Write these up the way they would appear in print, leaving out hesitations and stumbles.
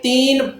3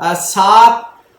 7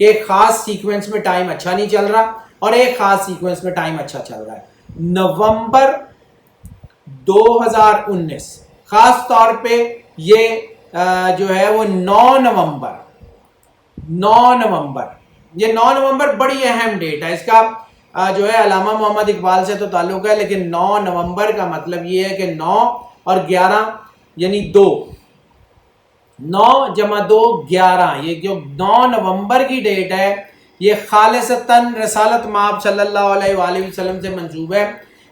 کہ ایک خاص سیکوینس میں ٹائم اچھا نہیں چل رہا اور ایک خاص سیکوینس میں ٹائم اچھا چل رہا ہے۔ نومبر 2019 خاص طور پہ یہ جو ہے وہ 9 نومبر یہ 9 نومبر بڑی اہم ڈیٹ ہے۔ اس کا جو ہے علامہ محمد اقبال سے تو تعلق ہے، لیکن 9 نومبر کا مطلب یہ ہے کہ 9 اور 11 یعنی 2، 9 جمع 2 11، یہ جو 9 نومبر کی ڈیٹ ہے یہ خالصتاً رسالت مآب صلی اللہ علیہ وآلہ وسلم سے منسوب ہے۔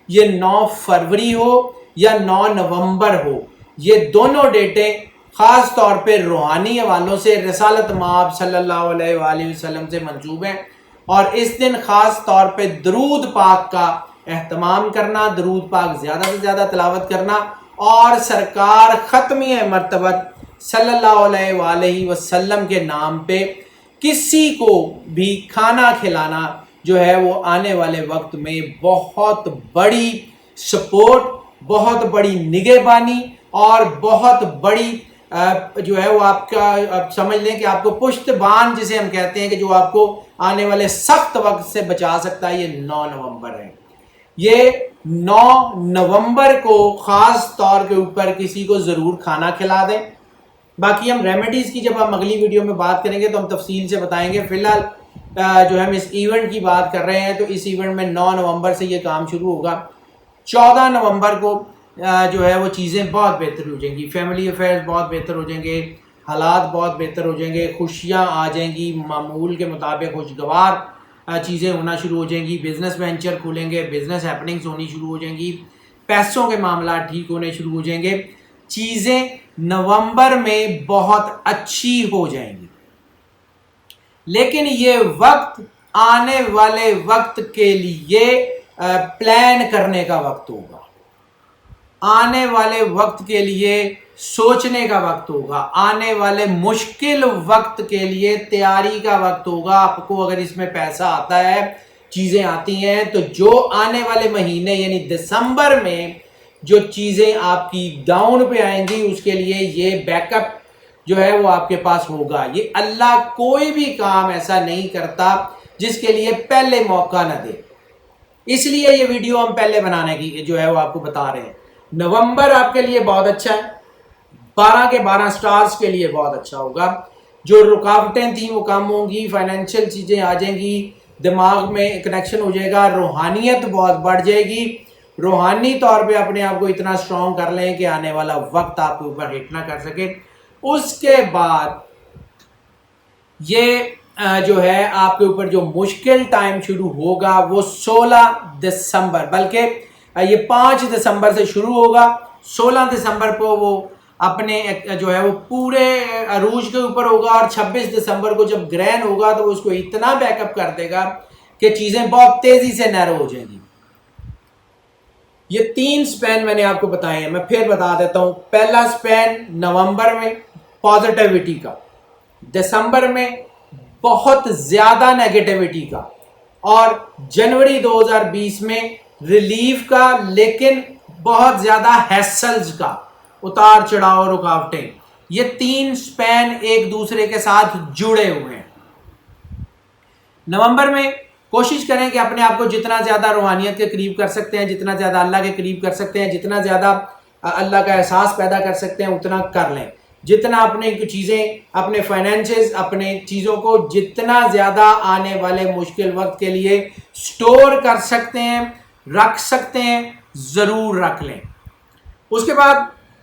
یہ 9 فروری ہو یا 9 نومبر ہو، یہ دونوں ڈیٹیں خاص طور پہ روحانی حوالوں سے رسالت مآب صلی اللہ علیہ وآلہ وسلم سے منسوب ہے، اور اس دن خاص طور پہ درود پاک کا اہتمام کرنا، درود پاک زیادہ سے زیادہ تلاوت کرنا، اور سرکار ختمی مرتبہ صلی اللہ علیہ وآلہ وسلم کے نام پہ کسی کو بھی کھانا کھلانا جو ہے وہ آنے والے وقت میں بہت بڑی سپورٹ، بہت بڑی نگہبانی اور بہت بڑی جو ہے وہ آپ کا سمجھ لیں کہ آپ کو پشت بان جسے ہم کہتے ہیں کہ جو آپ کو آنے والے سخت وقت سے بچا سکتا ہے، یہ 9 نومبر ہے۔ یہ 9 نومبر کو خاص طور کے اوپر کسی کو ضرور کھانا کھلا دیں۔ باقی ہم ریمیڈیز کی جب ہم اگلی ویڈیو میں بات کریں گے تو ہم تفصیل سے بتائیں گے۔ فی الحال جو ہم اس ایونٹ کی بات کر رہے ہیں تو اس ایونٹ میں 9 نومبر سے یہ کام شروع ہوگا۔ 14 نومبر کو جو ہے وہ چیزیں بہت بہتر ہو جائیں گی، فیملی افیئرز بہت بہتر ہو جائیں گے، حالات بہت بہتر ہو جائیں گے، خوشیاں آ جائیں گی، معمول کے مطابق خوشگوار چیزیں ہونا شروع ہو جائیں گی، بزنس وینچر کھولیں گے، بزنس ہیپننگز ہونی شروع ہو جائیں گی، پیسوں کے معاملات ٹھیک ہونے شروع ہو جائیں گے، چیزیں نومبر میں بہت اچھی ہو جائیں گی۔ لیکن یہ وقت آنے والے وقت کے لیے پلان کرنے کا وقت ہوگا، آنے والے وقت کے لیے سوچنے کا وقت ہوگا، آنے والے مشکل وقت کے لیے تیاری کا وقت ہوگا۔ آپ کو اگر اس میں پیسہ آتا ہے، چیزیں آتی ہیں، تو جو آنے والے مہینے یعنی دسمبر میں جو چیزیں آپ کی ڈاؤن پہ آئیں گی اس کے لیے یہ بیک اپ جو ہے وہ آپ کے پاس ہوگا۔ یہ اللہ کوئی بھی کام ایسا نہیں کرتا جس کے لیے پہلے موقع نہ دے، اس لیے یہ ویڈیو ہم پہلے بنانے کی جو ہے وہ آپ کو بتا رہے ہیں۔ نومبر آپ کے لیے بہت اچھا ہے، 12 کے 12 سٹارز کے لیے بہت اچھا ہوگا۔ جو رکاوٹیں تھیں وہ کم ہوں گی، فائنینشیل چیزیں آ جائیں گی، دماغ میں کنیکشن ہو جائے گا، روحانیت بہت بڑھ جائے گی۔ روحانی طور پہ اپنے آپ کو اتنا سٹرونگ کر لیں کہ آنے والا وقت آپ کے اوپر ہٹ نہ کر سکے۔ اس کے بعد یہ جو ہے آپ کے اوپر جو مشکل ٹائم شروع ہوگا وہ 16 دسمبر، بلکہ یہ 5 دسمبر سے شروع ہوگا۔ 16 دسمبر کو وہ اپنے جو ہے وہ پورے عروج کے اوپر ہوگا، اور 26 دسمبر کو جب گرہن ہوگا تو وہ اس کو اتنا بیک اپ کر دے گا کہ چیزیں بہت تیزی سے نیرو ہو جائیں گی۔ یہ 3 سپین میں نے آپ کو بتائے ہیں، میں پھر بتا دیتا ہوں۔ پہلا سپین نومبر میں پازیٹیوٹی کا، دسمبر میں بہت زیادہ نیگیٹیوٹی کا، اور جنوری 2020 میں ریلیف کا لیکن بہت زیادہ ہیسلز کا، اتار چڑھاؤ رکاوٹیں۔ یہ 3 سپین ایک دوسرے کے ساتھ جڑے ہوئے ہیں۔ نومبر میں کوشش کریں کہ اپنے آپ کو جتنا زیادہ روحانیت کے قریب کر سکتے ہیں، جتنا زیادہ اللہ کے قریب کر سکتے ہیں، جتنا زیادہ اللہ کا احساس پیدا کر سکتے ہیں اتنا کر لیں۔ جتنا اپنے چیزیں، اپنے فائنینسز، اپنے چیزوں کو جتنا زیادہ آنے والے مشکل وقت کے لیے سٹور کر سکتے ہیں، رکھ سکتے ہیں، ضرور رکھ لیں۔ اس کے بعد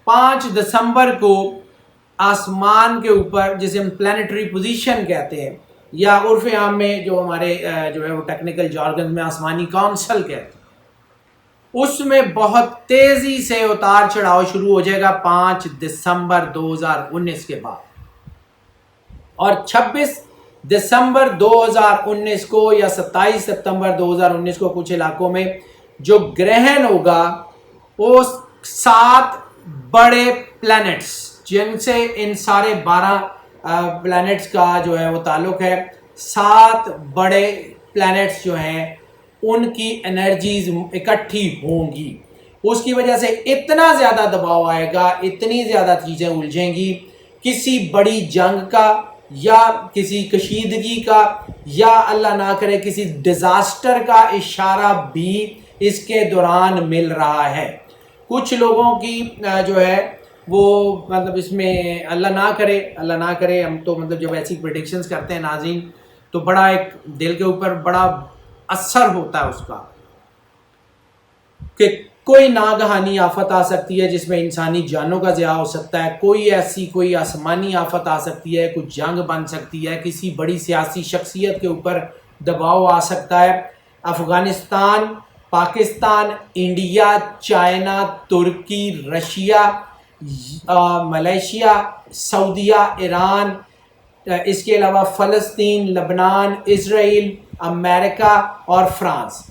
5 دسمبر کو آسمان کے اوپر جسے ہم پلانیٹری پوزیشن کہتے ہیں، یا عرف عام میں جو ہمارے جو ہے وہ ٹیکنیکل جارگن میں آسمانی کونسل کہتے ہیں، اس میں بہت تیزی سے اتار چڑھاؤ شروع ہو جائے گا 5 دسمبر 2019 کے بعد۔ اور 26 دسمبر 2019 کو یا 27 ستمبر 2019 کو کچھ علاقوں میں جو گرہن ہوگا وہ 7 بڑے پلانٹس، جن سے ان سارے 12 پلانٹس کا جو ہے وہ تعلق ہے، 7 بڑے پلانٹس جو ہیں ان کی انرجیز اکٹھی ہوں گی۔ اس کی وجہ سے اتنا زیادہ دباؤ آئے گا، اتنی زیادہ چیزیں الجھیں گی، کسی بڑی جنگ کا یا کسی کشیدگی کا یا اللہ نہ کرے کسی ڈیزاسٹر کا اشارہ بھی اس کے دوران مل رہا ہے. کچھ لوگوں کی جو ہے وہ مطلب اس میں اللہ نہ کرے ہم تو مطلب جب ایسی پریڈکشنز کرتے ہیں ناظرین تو بڑا ایک دل کے اوپر بڑا اثر ہوتا ہے اس کا کہ کوئی ناگہانی آفت آ سکتی ہے جس میں انسانی جانوں کا ضیاع ہو سکتا ہے، کوئی آسمانی آفت آ سکتی ہے، کچھ جنگ بن سکتی ہے، کسی بڑی سیاسی شخصیت کے اوپر دباؤ آ سکتا ہے. افغانستان، پاکستان، انڈیا، چائنا، ترکی، رشیا، ملیشیا، سعودیہ، ایران، اس کے علاوہ فلسطین، لبنان، اسرائیل، امریکہ اور فرانس،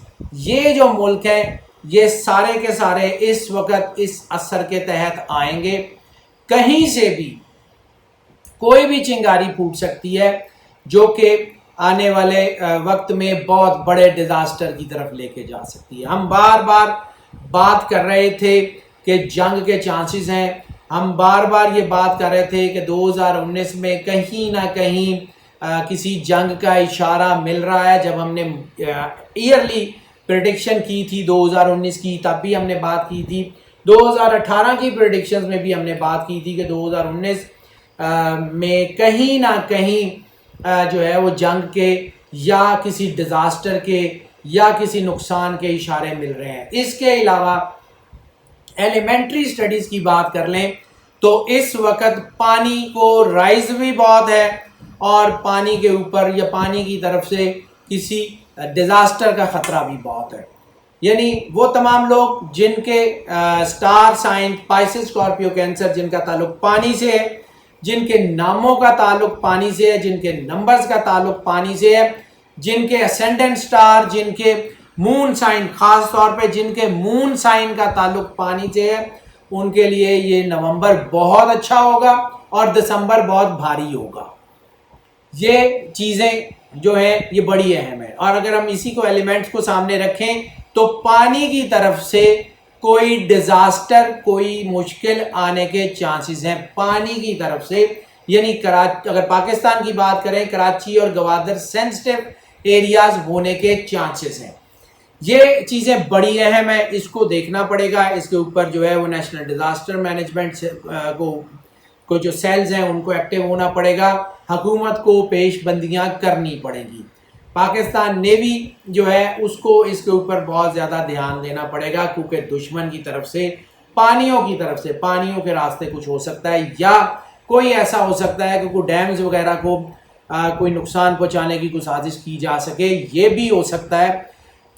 یہ جو ملک ہیں یہ سارے کے سارے اس وقت اس اثر کے تحت آئیں گے. کہیں سے بھی کوئی بھی چنگاری پھوٹ سکتی ہے جو کہ آنے والے وقت میں بہت بڑے ڈیزاسٹر کی طرف لے کے جا سکتی ہے. ہم بار بار بات کر رہے تھے کہ جنگ کے چانسز ہیں، ہم بار بار یہ بات کر رہے تھے کہ 2019 میں کہیں نہ کہیں کسی جنگ کا اشارہ مل رہا ہے. جب ہم نے ایئرلی پریڈکشن کی تھی 2019 کی تب بھی ہم نے بات کی تھی، 2018 کی پریڈکشنز میں بھی ہم نے بات کی تھی کہ 2019 میں کہیں نہ کہیں جو ہے وہ جنگ کے یا کسی ڈیزاسٹر کے یا کسی نقصان کے اشارے مل رہے ہیں. اس کے علاوہ ایلیمنٹری سٹڈیز کی بات کر لیں تو اس وقت پانی کو رائز بھی بہت ہے اور پانی کے اوپر یا پانی کی طرف سے کسی ڈیزاسٹر کا خطرہ بھی بہت ہے. یعنی وہ تمام لوگ جن کے star sign Pisces, Scorpio, cancer جن کا تعلق پانی سے ہے، جن کے ناموں کا تعلق پانی سے ہے، جن کے نمبرز کا تعلق پانی سے ہے، جن کے اسینڈنٹ سٹار، جن کے مون سائن، خاص طور پہ جن کے مون سائن کا تعلق پانی سے ہے، ان کے لیے یہ نومبر بہت اچھا ہوگا اور دسمبر بہت بھاری ہوگا. یہ چیزیں جو ہیں یہ بڑی اہم ہے. اور اگر ہم اسی کو ایلیمنٹس کو سامنے رکھیں تو پانی کی طرف سے کوئی ڈیزاسٹر، کوئی مشکل آنے کے چانسز ہیں پانی کی طرف سے. یعنی اگر پاکستان کی بات کریں کراچی اور گوادر سینسٹیو ایریاز ہونے کے چانسز ہیں. یہ چیزیں بڑی اہم ہیں، اس کو دیکھنا پڑے گا. اس کے اوپر جو ہے وہ نیشنل ڈیزاسٹر مینجمنٹ کو جو سیلز ہیں ان کو ایکٹیو ہونا پڑے گا، حکومت کو پیش بندیاں کرنی پڑیں گی. پاکستان نیوی جو ہے اس کو اس کے اوپر بہت زیادہ دھیان دینا پڑے گا کیونکہ دشمن کی طرف سے پانیوں کے راستے کچھ ہو سکتا ہے یا کوئی ایسا ہو سکتا ہے کہ کوئی ڈیمز وغیرہ کو کوئی نقصان پہنچانے کی کوئی سازش کی جا سکے. یہ بھی ہو سکتا ہے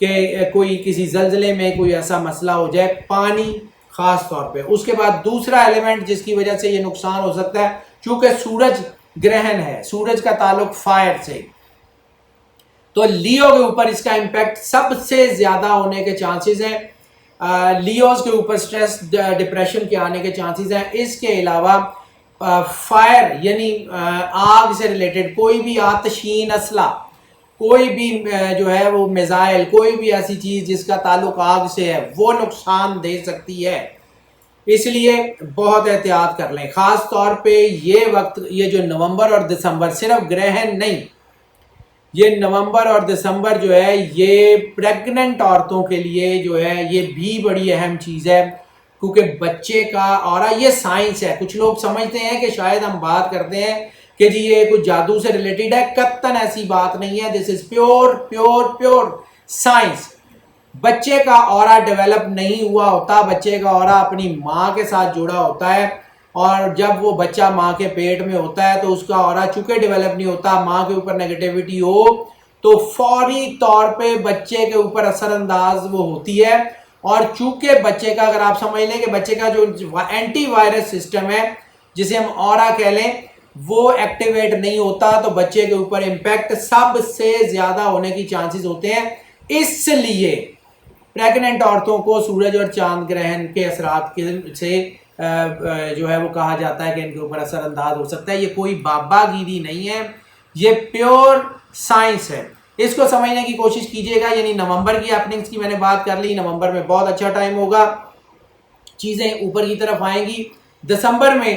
کہ کوئی کسی زلزلے میں کوئی ایسا مسئلہ ہو جائے، پانی خاص طور پہ. اس کے بعد دوسرا ایلیمنٹ جس کی وجہ سے یہ نقصان ہو سکتا ہے، چونکہ سورج گرہن ہے، سورج کا تعلق فائر سے، تو لیو کے اوپر اس کا امپیکٹ سب سے زیادہ ہونے کے چانسز ہیں. لیوز کے اوپر سٹریس ڈپریشن کے آنے کے چانسز ہیں. اس کے علاوہ فائر یعنی آگ سے ریلیٹڈ کوئی بھی آتشین اسلحہ، کوئی بھی جو ہے وہ میزائل، کوئی بھی ایسی چیز جس کا تعلق آگ سے ہے وہ نقصان دے سکتی ہے. اس لیے بہت احتیاط کر لیں. خاص طور پہ یہ وقت، یہ جو نومبر اور دسمبر، صرف گرہن نہیں، یہ نومبر اور دسمبر جو ہے یہ پریگننٹ عورتوں کے لیے جو ہے یہ بھی بڑی اہم چیز ہے کیونکہ بچے کا اورا یہ سائنس ہے. کچھ لوگ سمجھتے ہیں کہ شاید ہم بات کرتے ہیں کہ جی یہ کچھ جادو سے ریلیٹڈ ہے، قطعاً ایسی بات نہیں ہے. دس از پیور سائنس. بچے کا اورا ڈیولپ نہیں ہوا ہوتا، بچے کا اورا اپنی ماں کے ساتھ جڑا ہوتا ہے اور جب وہ بچہ ماں کے پیٹ میں ہوتا ہے تو اس کا اورا چونکہ ڈیولپ نہیں ہوتا، ماں کے اوپر نیگیٹیوٹی ہو تو فوری طور پہ بچے کے اوپر اثر انداز وہ ہوتی ہے. اور چونکہ بچے کا، اگر آپ سمجھ لیں کہ بچے کا جو اینٹی وائرس سسٹم ہے جسے ہم اورا کہہ لیں وہ ایکٹیویٹ نہیں ہوتا تو بچے کے اوپر امپیکٹ سب سے زیادہ ہونے کی چانسز ہوتے ہیں. اس لیے پریگننٹ عورتوں کو سورج اور چاند گرہن کے اثرات سے جو ہے وہ کہا جاتا ہے کہ ان کے اوپر اثر انداز ہو سکتا ہے. یہ کوئی بابا گیری نہیں ہے، یہ پیور سائنس ہے. اس کو سمجھنے کی کوشش کیجئے گا. یعنی نومبر کی اپننگز کی میں نے بات کر لی، نومبر میں بہت اچھا ٹائم ہوگا، چیزیں اوپر کی طرف آئیں گی. دسمبر میں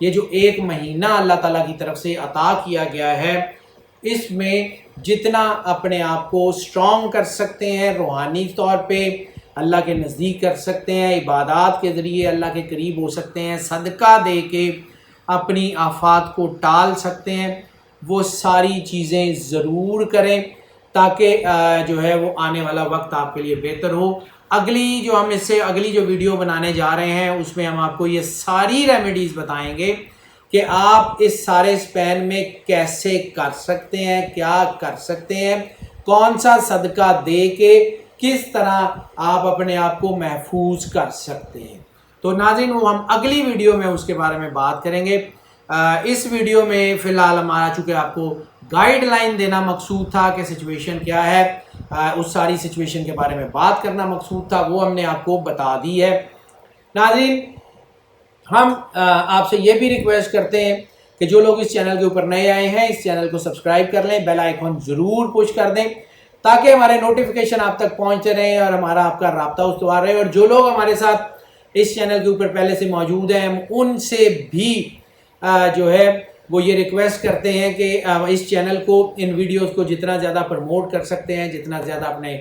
یہ جو ایک مہینہ اللہ تعالیٰ کی طرف سے عطا کیا گیا ہے، اس میں جتنا اپنے آپ کو اسٹرانگ کر سکتے ہیں، روحانی طور پہ اللہ کے نزدیک کر سکتے ہیں، عبادات کے ذریعے اللہ کے قریب ہو سکتے ہیں، صدقہ دے کے اپنی آفات کو ٹال سکتے ہیں، وہ ساری چیزیں ضرور کریں تاکہ جو ہے وہ آنے والا وقت آپ کے لیے بہتر ہو۔ اگلی جو ویڈیو بنانے جا رہے ہیں اس میں ہم آپ کو یہ ساری ریمیڈیز بتائیں گے کہ آپ اس سارے اسپین میں کیسے کر سکتے ہیں، کیا کر سکتے ہیں، کون سا صدقہ دے کے کس طرح آپ اپنے آپ کو محفوظ کر سکتے ہیں۔ تو ناظرین وہ ہم اگلی ویڈیو میں اس کے بارے میں بات کریں گے۔ اس ویڈیو میں فی الحال ہمارا چونکہ آپ کو گائیڈ لائن دینا مقصود تھا کہ سچویشن کیا ہے، اس ساری سچویشن کے بارے میں بات کرنا مقصود تھا، وہ ہم نے آپ کو بتا دی ہے۔ ناظرین ہم آپ سے یہ بھی ریکویسٹ کرتے ہیں کہ جو لوگ اس چینل کے اوپر نئے آئے ہیں اس چینل کو سبسکرائب کر لیں، بیل آئیکن ضرور پش کر دیں تاکہ ہمارے نوٹیفیکیشن آپ تک پہنچتے رہیں اور ہمارا آپ کا رابطہ استوار رہے۔ اور جو لوگ ہمارے ساتھ اس چینل کے اوپر پہلے سے موجود ہیں ہم ان سے بھی جو ہے وہ یہ ریکویسٹ کرتے ہیں کہ اس چینل کو، ان ویڈیوز کو جتنا زیادہ پروموٹ کر سکتے ہیں، جتنا زیادہ اپنے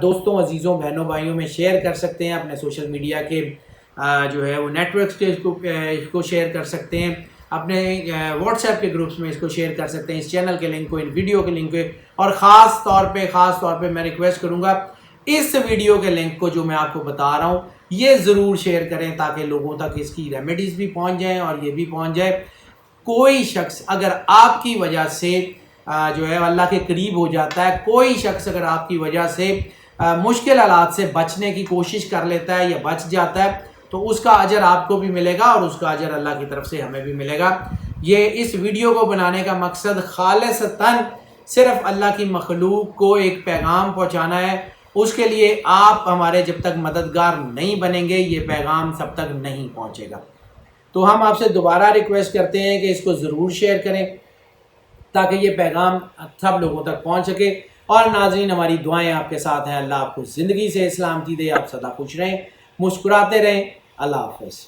دوستوں، عزیزوں، بہنوں، بھائیوں میں شیئر کر سکتے ہیں، اپنے سوشل میڈیا کے جو ہے وہ نیٹ ورکس کے اس کو شیئر کر سکتے ہیں، اپنے واٹس ایپ کے گروپس میں اس کو شیئر کر سکتے ہیں، اس چینل کے لنک کو، ان ویڈیو کے لنک کو، اور خاص طور پہ میں ریکویسٹ کروں گا اس ویڈیو کے لنک کو جو میں آپ کو بتا رہا ہوں یہ ضرور شیئر کریں تاکہ لوگوں تک اس کی ریمیڈیز بھی پہنچ جائیں اور یہ بھی پہنچ جائے۔ کوئی شخص اگر آپ کی وجہ سے جو ہے اللہ کے قریب ہو جاتا ہے، کوئی شخص اگر آپ کی وجہ سے مشکل حالات سے بچنے کی کوشش کر لیتا ہے یا بچ جاتا ہے تو اس کا اجر آپ کو بھی ملے گا اور اس کا اجر اللہ کی طرف سے ہمیں بھی ملے گا۔ یہ اس ویڈیو کو بنانے کا مقصد خالصتاً صرف اللہ کی مخلوق کو ایک پیغام پہنچانا ہے، اس کے لیے آپ ہمارے جب تک مددگار نہیں بنیں گے یہ پیغام سب تک نہیں پہنچے گا۔ تو ہم آپ سے دوبارہ ریکویسٹ کرتے ہیں کہ اس کو ضرور شیئر کریں تاکہ یہ پیغام سب لوگوں تک پہنچ سکے۔ اور ناظرین ہماری دعائیں آپ کے ساتھ ہیں، اللہ آپ کو زندگی سے سلامتی دے، آپ سدا خوش رہیں، مسکراتے رہیں۔ اللہ حافظ۔